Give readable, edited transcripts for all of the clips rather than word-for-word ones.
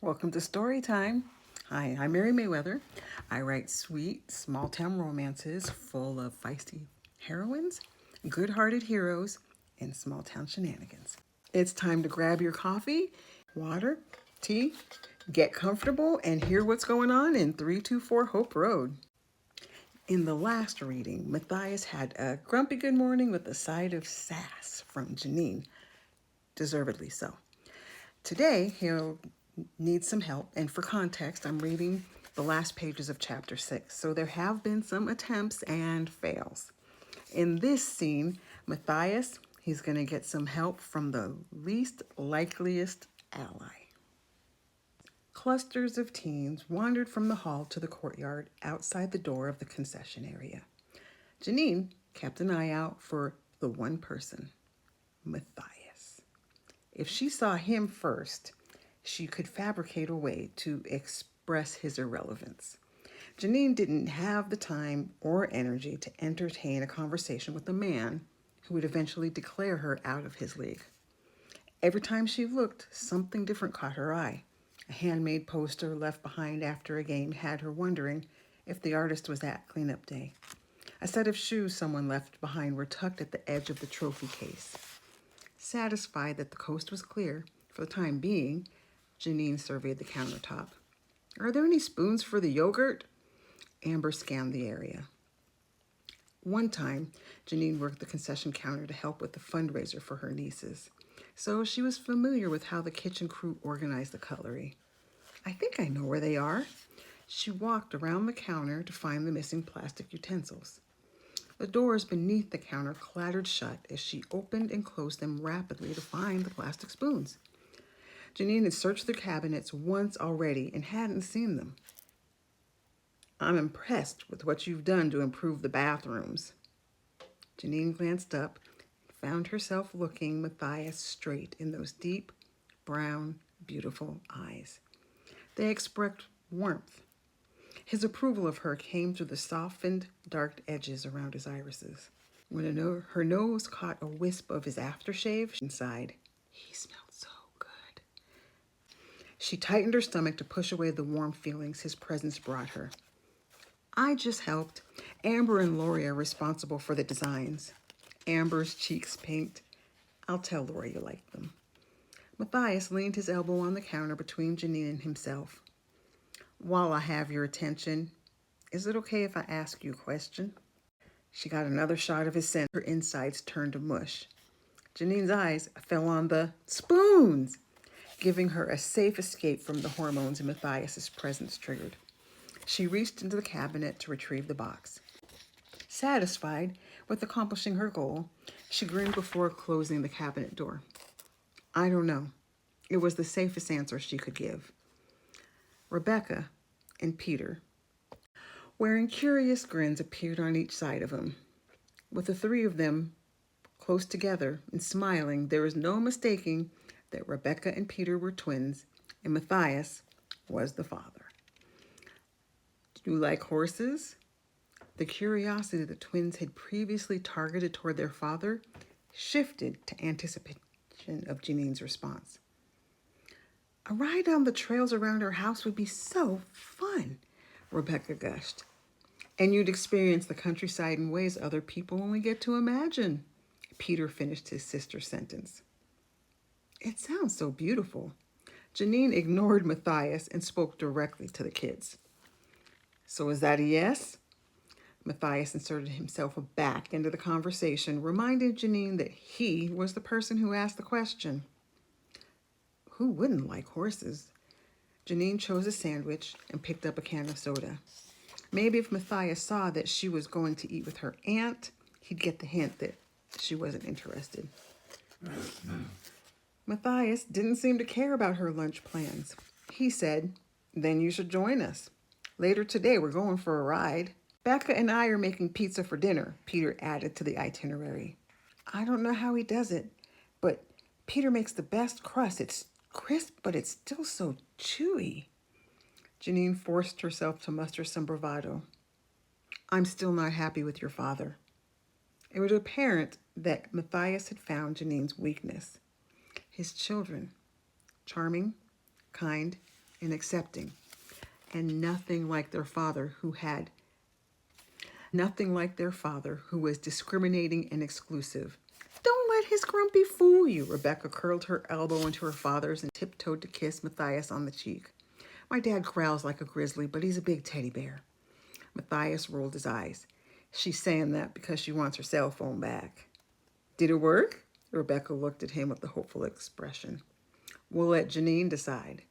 Welcome to Story Time. Hi, I'm Mary Mayweather. I write sweet, small town romances full of feisty heroines, good hearted heroes, and small town shenanigans. It's time to grab your coffee, water, tea, get comfortable, and hear what's going on in 324 Hope Road. In the last reading, Matthias had a grumpy good morning with a side of sass from Janine, deservedly so. Today, he'll need some help, and for context, I'm reading the last pages of chapter 6, so there have been some attempts and fails. In this scene, Matthias, he's going to get some help from the least likeliest ally. Clusters of teens wandered from the hall to the courtyard outside the door of the concession area. Janine kept an eye out for the one person, Matthias. If she saw him first, she could fabricate a way to express his irrelevance. Janine didn't have the time or energy to entertain a conversation with a man who would eventually declare her out of his league. Every time she looked, something different caught her eye. A handmade poster left behind after a game had her wondering if the artist was at cleanup day. A set of shoes someone left behind were tucked at the edge of the trophy case. Satisfied that the coast was clear, for the time being, Janine surveyed the countertop. Are there any spoons for the yogurt? Amber scanned the area. One time, Janine worked the concession counter to help with the fundraiser for her nieces, so she was familiar with how the kitchen crew organized the cutlery. I think I know where they are. She walked around the counter to find the missing plastic utensils. The doors beneath the counter clattered shut as she opened and closed them rapidly to find the plastic spoons. Janine had searched the cabinets once already and hadn't seen them. I'm impressed with what you've done to improve the bathrooms. Janine glanced up and found herself looking Matthias straight in those deep, brown, beautiful eyes. They expressed warmth. His approval of her came through the softened, dark edges around his irises. When her nose caught a wisp of his aftershave, she sighed. He smelled so good. She tightened her stomach to push away the warm feelings his presence brought her. I just helped. Amber and Lori are responsible for the designs. Amber's cheeks pinked. I'll tell Lori you like them. Matthias leaned his elbow on the counter between Janine and himself. While I have your attention, is it okay if I ask you a question? She got another shot of his scent. Her insides turned to mush. Janine's eyes fell on the spoons, giving her a safe escape from the hormones Matthias's presence triggered. She reached into the cabinet to retrieve the box. Satisfied with accomplishing her goal, she grinned before closing the cabinet door. I don't know. It was the safest answer she could give. Rebecca and Peter, wearing curious grins, appeared on each side of him. With the three of them close together and smiling, there was no mistaking that Rebecca and Peter were twins, and Matthias was the father. Do you like horses? The curiosity the twins had previously targeted toward their father shifted to anticipation of Janine's response. A ride down the trails around our house would be so fun, Rebecca gushed. And you'd experience the countryside in ways other people only get to imagine, Peter finished his sister's sentence. It sounds so beautiful. Janine ignored Matthias and spoke directly to the kids. So is that a yes? Matthias inserted himself back into the conversation, reminding Janine that he was the person who asked the question. Who wouldn't like horses? Janine chose a sandwich and picked up a can of soda. Maybe if Matthias saw that she was going to eat with her aunt, he'd get the hint that she wasn't interested. Matthias didn't seem to care about her lunch plans. He said, then you should join us. Later today, we're going for a ride. Becca and I are making pizza for dinner, Peter added to the itinerary. I don't know how he does it, but Peter makes the best crust. It's crisp, but it's still so chewy. Janine forced herself to muster some bravado. I'm still not happy with your father. It was apparent that Matthias had found Janine's weakness. His children, charming, kind, and accepting, and nothing like their father who was discriminating and exclusive. Don't let his grumpy fool you. Rebecca curled her elbow into her father's and tiptoed to kiss Matthias on the cheek. My dad growls like a grizzly, but he's a big teddy bear. Matthias rolled his eyes. She's saying that because she wants her cell phone back. Did it work? Rebecca looked at him with a hopeful expression. We'll let Janine decide.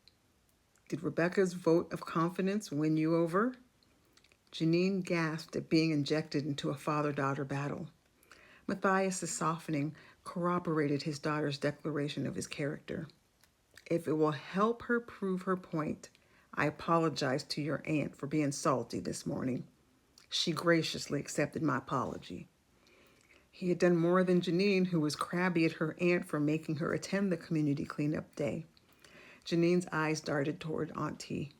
Did Rebecca's vote of confidence win you over? Janine gasped at being injected into a father-daughter battle. Matthias's softening corroborated his daughter's declaration of his character. If it will help her prove her point, I apologize to your aunt for being salty this morning. She graciously accepted my apology. He had done more than Janine, who was crabby at her aunt for making her attend the community cleanup day. Janine's eyes darted toward Aunt T,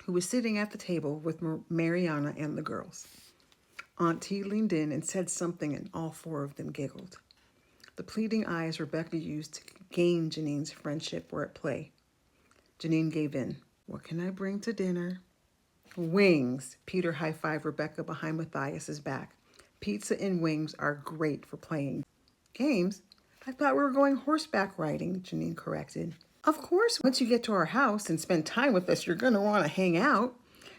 who was sitting at the table with Mariana and the girls. Aunt T leaned in and said something, and all four of them giggled. The pleading eyes Rebecca used to gain Janine's friendship were at play. Janine gave in. What can I bring to dinner? Wings. Peter high-fived Rebecca behind Matthias's back. Pizza and wings are great for playing games. I thought we were going horseback riding, Janine corrected. Of course, once you get to our house and spend time with us, you're going to want to hang out.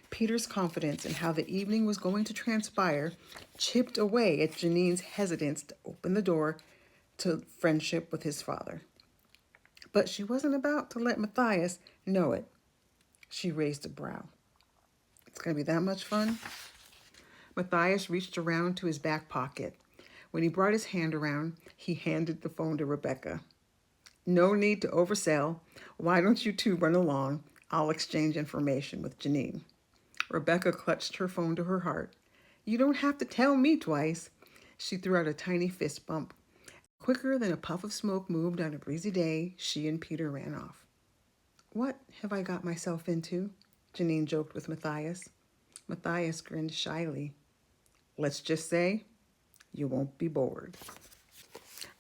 Peter's confidence in how the evening was going to transpire chipped away at Janine's hesitance to open the door to friendship with his father. But she wasn't about to let Matthias know it. She raised a brow. It's going to be that much fun? Matthias reached around to his back pocket. When he brought his hand around, he handed the phone to Rebecca. No need to oversell. Why don't you two run along? I'll exchange information with Janine. Rebecca clutched her phone to her heart. You don't have to tell me twice. She threw out a tiny fist bump. Quicker than a puff of smoke moved on a breezy day, she and Peter ran off. What have I got myself into? Janine joked with Matthias. Matthias grinned shyly. Let's just say you won't be bored.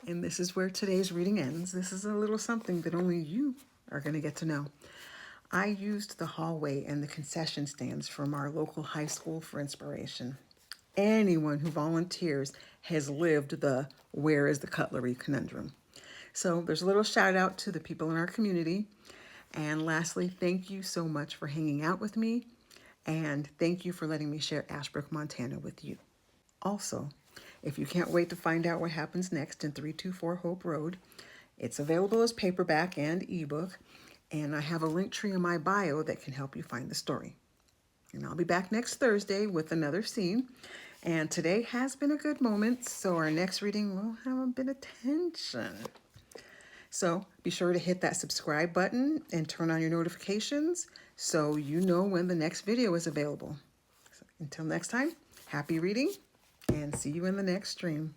And this is where today's reading ends. This is a little something that only you are going to get to know. I used the hallway and the concession stands from our local high school for inspiration. Anyone who volunteers has lived the where is the cutlery conundrum. So there's a little shout out to the people in our community. And lastly, thank you so much for hanging out with me. And thank you for letting me share Ashbrook, Montana with you. Also, if you can't wait to find out what happens next in 324 Hope Road, it's available as paperback and ebook. And I have a link tree in my bio that can help you find the story. And I'll be back next Thursday with another scene. And today has been a good moment, so our next reading will have a bit of tension. So be sure to hit that subscribe button and turn on your notifications so you know when the next video is available. So until next time, happy reading and see you in the next stream.